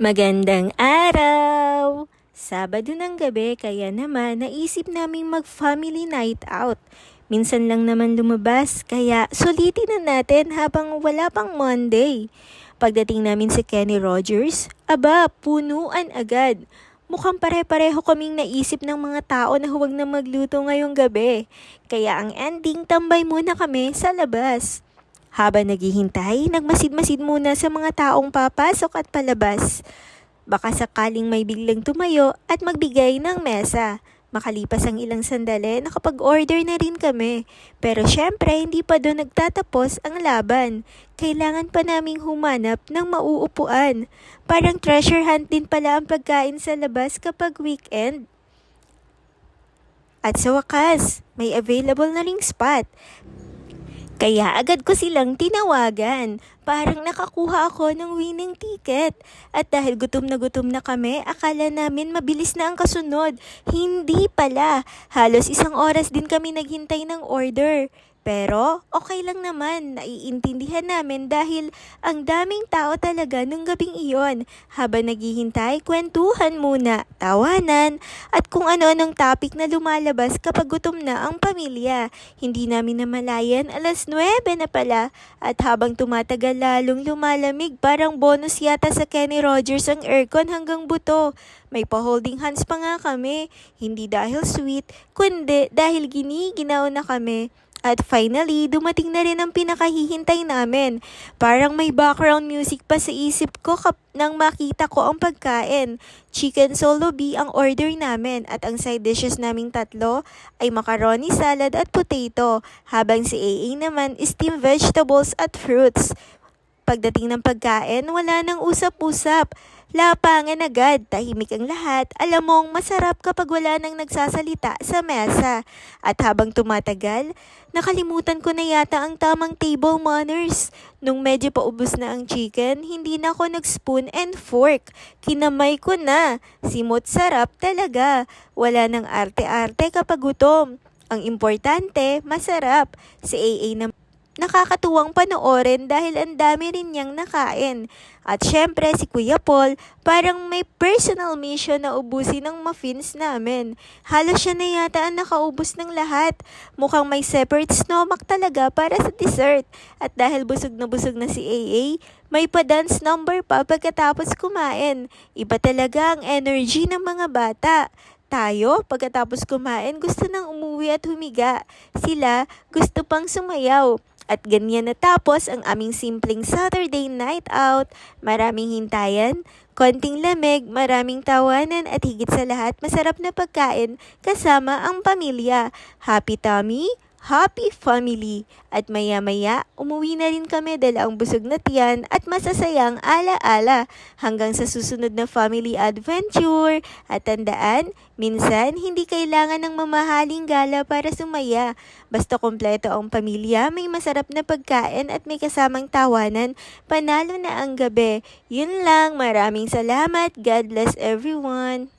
Magandang araw! Sabado ng gabi kaya naman naisip naming mag-family night out. Minsan lang naman lumabas kaya sulitin na natin habang wala pang Monday. Pagdating namin sa Kenny Rogers, aba, punuan agad. Mukhang pare-pareho kaming naisip ng mga tao na huwag na magluto ngayong gabi. Kaya ang ending, tambay muna kami sa labas. Habang naghihintay, nagmasid-masid muna sa mga taong papasok at palabas. Baka sakaling may biglang tumayo at magbigay ng mesa. Makalipas ang ilang sandali, nakapag-order na rin kami. Pero syempre, hindi pa doon nagtatapos ang laban. Kailangan pa naming humanap ng mauupuan. Parang treasure hunt din pala ang pagkain sa labas kapag weekend. At sa wakas, may available na ring spot. Kaya agad ko silang tinawagan. Parang nakakuha ako ng winning ticket. At dahil gutom na kami, akala namin mabilis na ang kasunod. Hindi pala. Halos 1 oras din kami naghintay ng order. Pero okay lang naman, naiintindihan namin dahil ang daming tao talaga nung gabing iyon. Habang naghihintay, kwentuhan muna, tawanan, at kung ano-anong topic na lumalabas kapag gutom na ang pamilya. Hindi namin namalayan, 9:00 na pala. At habang tumatagal lalong lumalamig, parang bonus yata sa Kenny Rogers ang aircon hanggang buto. May pa-holding hands pa nga kami, hindi dahil sweet, kundi dahil giniginaw na kami. At finally, dumating na rin ang pinakahihintay namin. Parang may background music pa sa isip ko nang makita ko ang pagkain. Chicken solo B ang order namin at ang side dishes naming tatlo ay macaroni salad at potato. Habang si AA naman is steamed vegetables at fruits. Pagdating ng pagkain, wala nang usap-usap. Lapangan agad, tahimik ang lahat. Alam mong masarap kapag wala nang nagsasalita sa mesa. At habang tumatagal, nakalimutan ko na yata ang tamang table manners. Nung medyo paubos na ang chicken, hindi na ako nag-spoon and fork. Kinamay ko na. Simot sarap talaga. Wala nang arte-arte kapag gutom. Ang importante, masarap. Si AA na nakakatuwang panoorin dahil ang dami rin niyang nakain. At syempre si Kuya Paul, parang may personal mission na ubusin ang muffins namin. Halos siya na yata ang nakaubos ng lahat. Mukhang may separate stomach talaga para sa dessert. At dahil busog na si AA, may pa-dance number pa pagkatapos kumain. Iba talaga ang energy ng mga bata. Tayo, pagkatapos kumain, gusto nang umuwi at humiga. Sila, gusto pang sumayaw. At ganyan natapos ang aming simpleng Saturday night out. Maraming hintayan, konting lamig, maraming tawanan at higit sa lahat masarap na pagkain kasama ang pamilya. Happy tummy, happy family. At maya-maya, umuwi na rin kami dahil ang busog na tiyan at masasayang ala-ala hanggang sa susunod na family adventure. At tandaan, minsan hindi kailangan ng mamahaling gala para sumaya. Basta kompleto ang pamilya, may masarap na pagkain at may kasamang tawanan, panalo na ang gabi. Yun lang, maraming salamat. God bless everyone.